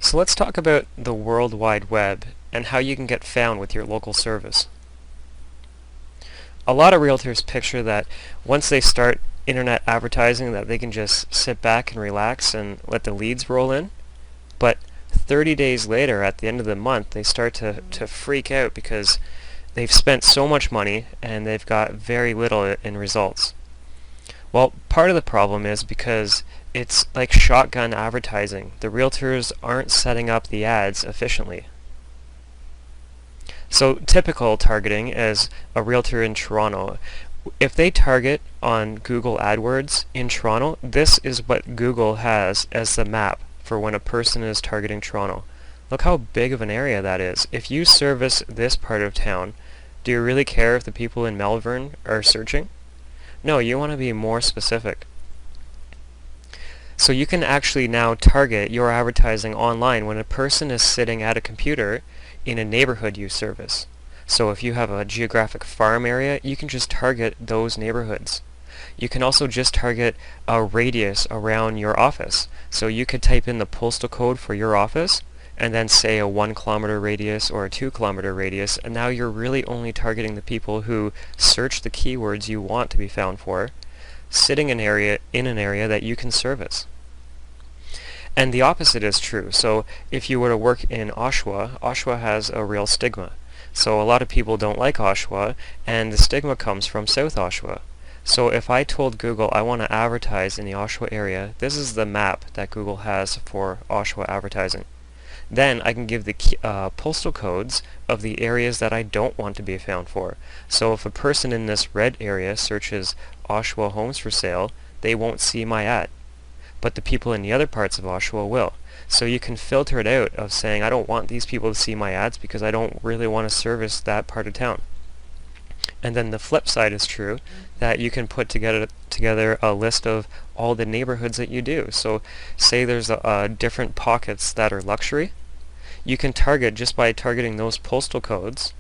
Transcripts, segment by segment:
So let's talk about the World Wide Web and how you can get found with your local service. A lot of realtors picture that once they start internet advertising that they can just sit back and relax and let the leads roll in. But 30 days later, at the end of the month, they start to freak out because they've spent so much money and they've got very little in results. Well, part of the problem is because it's like shotgun advertising. The realtors aren't setting up the ads efficiently. So typical targeting is a realtor in Toronto. If they target on Google Adwords in Toronto, this is what Google has as the map for when a person is targeting Toronto. Look how big of an area that is. If you service this part of town, do you really care if the people in Melbourne are searching? No, you want to be more specific. So you can actually now target your advertising online when a person is sitting at a computer in a neighborhood you service. So if you have a geographic farm area, you can just target those neighborhoods. You can also just target a radius around your office. So you could type in the postal code for your office and then say a 1 kilometer radius or a 2 kilometer radius, and now you're really only targeting the people who search the keywords you want to be found for, sitting in an area that you can service. And the opposite is true. So if you were to work in Oshawa, Oshawa has a real stigma. So a lot of people don't like Oshawa, and the stigma comes from South Oshawa. So if I told Google I want to advertise in the Oshawa area, this is the map that Google has for Oshawa advertising. Then I can give the postal codes of the areas that I don't want to be found for. So if a person in this red area searches Oshawa homes for sale, they won't see my ad. But the people in the other parts of Oshawa will. So you can filter it out of saying I don't want these people to see my ads because I don't really want to service that part of town. And then the flip side is true, that you can put together a list of all the neighborhoods that you do. So say there's different pockets that are luxury. You can target just by targeting those postal codes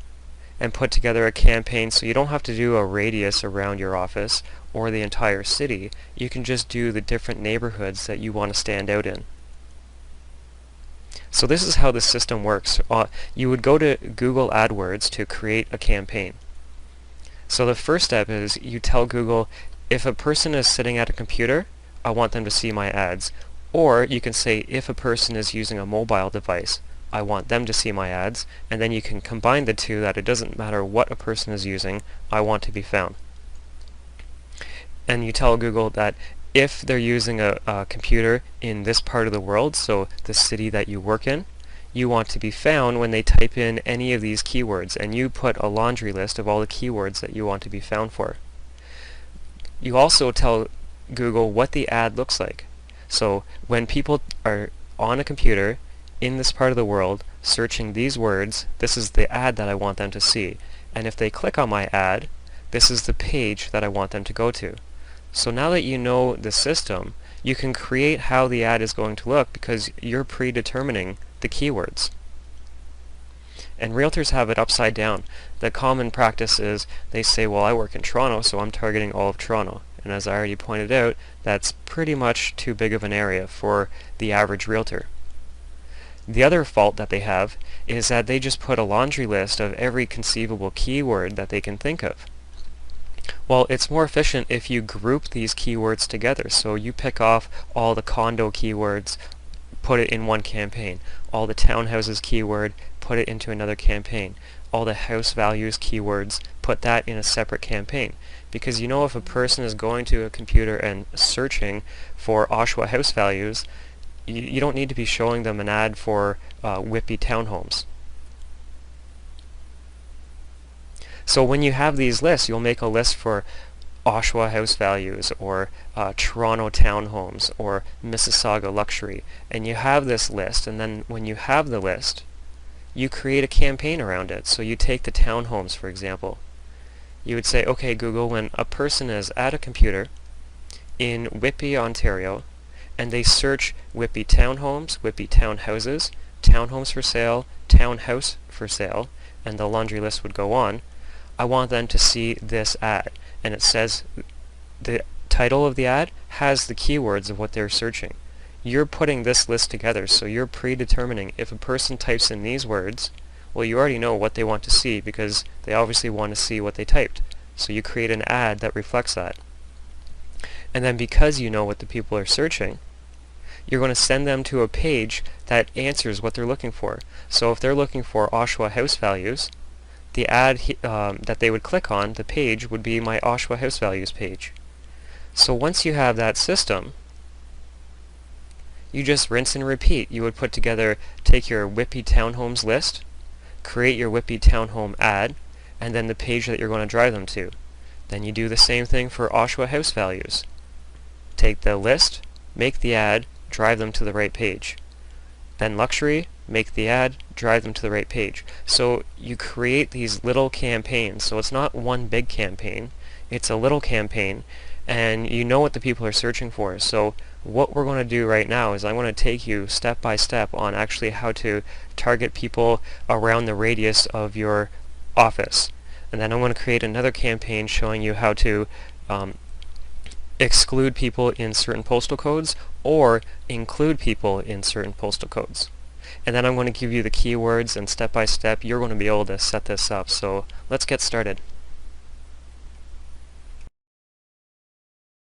and put together a campaign so you don't have to do a radius around your office or the entire city. You can just do the different neighborhoods that you want to stand out in. So this is how the system works. You would go to Google AdWords to create a campaign. So the first step is you tell Google, if a person is sitting at a computer, I want them to see my ads. Or you can say, if a person is using a mobile device, I want them to see my ads. And then you can combine the two, that it doesn't matter what a person is using, I want to be found. And you tell Google that if they're using a computer in this part of the world, so the city that you work in, you want to be found when they type in any of these keywords, and you put a laundry list of all the keywords that you want to be found for. You also tell Google what the ad looks like. So when people are on a computer in this part of the world searching these words, this is the ad that I want them to see. And if they click on my ad, this is the page that I want them to go to. So now that you know the system, you can create how the ad is going to look because you're predetermining the keywords. And realtors have it upside down. The common practice is they say, well, I work in Toronto, so I'm targeting all of Toronto. And as I already pointed out, that's pretty much too big of an area for the average realtor. The other fault that they have is that they just put a laundry list of every conceivable keyword that they can think of. Well, it's more efficient if you group these keywords together. So you pick off all the condo keywords, put it in one campaign. All the townhouses keyword, put it into another campaign. All the house values keywords, put that in a separate campaign. Because you know if a person is going to a computer and searching for Oshawa house values, you don't need to be showing them an ad for Whitby townhomes. So when you have these lists, you'll make a list for Oshawa house values or Toronto townhomes or Mississauga luxury, and you have this list, and then when you have the list, you create a campaign around it. So you take the townhomes, for example. You would say, okay Google, when a person is at a computer in Whitby, Ontario, and they search Whitby townhomes, Whitby townhouses, townhomes for sale, townhouse for sale, and the laundry list would go on, I want them to see this ad. And it says the title of the ad has the keywords of what they're searching. you're putting this list together, so you're predetermining if a person types in these words, well, you already know what they want to see because they obviously want to see what they typed. So you create an ad that reflects that. And then because you know what the people are searching, you're going to send them to a page that answers what they're looking for. So if they're looking for Oshawa house values, the ad that they would click on, the page, would be my Oshawa house values page. So once you have that system, you just rinse and repeat. You would take your Whippy Townhomes list, create your Whippy Townhome ad, and then the page that you're going to drive them to. Then you do the same thing for Oshawa house values. Take the list, make the ad, drive them to the right page. Then luxury, make the ad, drive them to the right page. So you create these little campaigns. So it's not one big campaign, it's a little campaign, and you know what the people are searching for. So what we're going to do right now is I'm going to take you step by step on actually how to target people around the radius of your office. And then I'm going to create another campaign showing you how to exclude people in certain postal codes or include people in certain postal codes. And then I'm going to give you the keywords, and step by step you're going to be able to set this up. So let's get started.